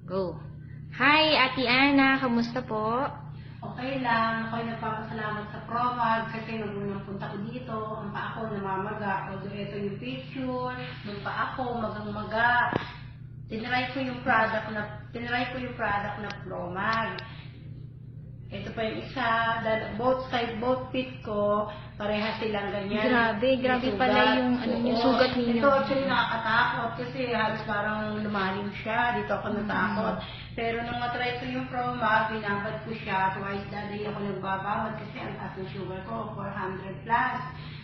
Go. Hi, Ate Ana. Kamusta po? Okay lang, ako'y nagpapasalamat sa Promag kasi nung unang punta ko dito, ang paa ko namamaga. Although ito yung picture, nung paa ko magang-maga. Tinry ko yung product na Promag. Ito pa yung isa, both feet ko, pareha silang ganyan. Grabe pala yung sugat ninyo. Ito actually nakakatakot kasi halos parang lumalim siya. Dito ako natakot. Pero nung matry ko yung Promag, binabad ko siya. Twice that day ako nagbabawad kasi ang taas ng sugar ko, 400 plus.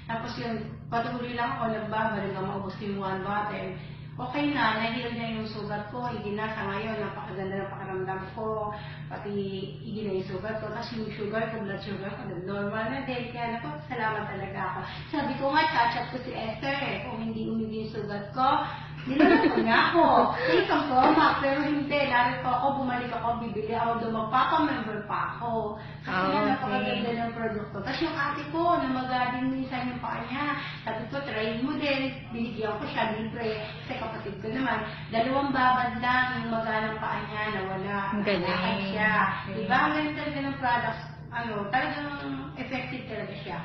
Tapos yun, patuloy lang ako nagbabad hanggang maubos yung 1 bottle. Okay na, nahil na yung sugat ko, hindi na sa ngayon, napakaganda ng pakiramdam ko, pati hindi na yung sugat ko, tapos yung sugar ko, blood sugar ko, normal na din, kaya salamat talaga ako. Sabi ko nga, chat ko si Esther kung hindi umibig yung sugat ko, nilalang ko niya ako. Take ang Promag, pero hindi, lalo pa ako, bumalik ako, bibili ako, magpapa-member pa ako. Kasi nga, napakaganda ng produkto. Tapos yung ate ko, namagading minsan yung paa niya. Sabi ko, try mo din. Binigyan ko siya, libre. Kasi kapatid ko naman, 2 babad lang yung maganang paa niya, nawala. Nakakay siya. Diba? Ang ganda talaga ng products, talagang effective talaga siya.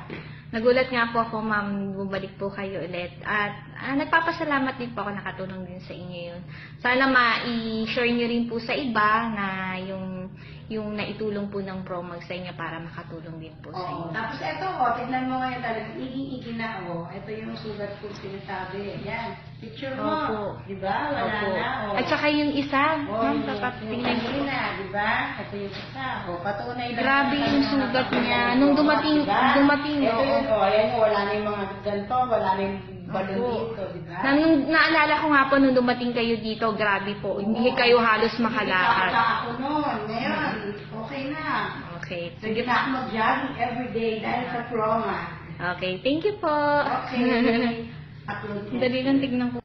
Nagulat nga po ako, ma'am, bumalik po kayo ulit. At nagpapasalamat din po ako, nakatulong din sa inyo yun. Sana ma-share nyo rin po sa iba na yung naitulong po ng Promag sa inyo para makatulong din po sa inyo. Tapos ito, tignan mo ngayon talagang iging-igi na, ito yung sugat ko sinasabi. Yan, picture mo. Opo. Diba? Wala na, At saka yung isa, ma'am, tingnan yung ko. na, diba? Ito yung isa. Patunay lang. Grabe yung sugat niya. Nung dumating, Ito yun, ayan, wala na yung mga ganito, wala na yung balon dito, diba? Naalala ko nga po nung dumating kayo dito, grabe po. Hindi kayo halos makalakad. Hindi ako noon. Ngayon, okay na. Okay. Sige na ako mag-jogging everyday dahil sa Promag. Okay, thank you po. Okay. Upload Dali lang tignan ko.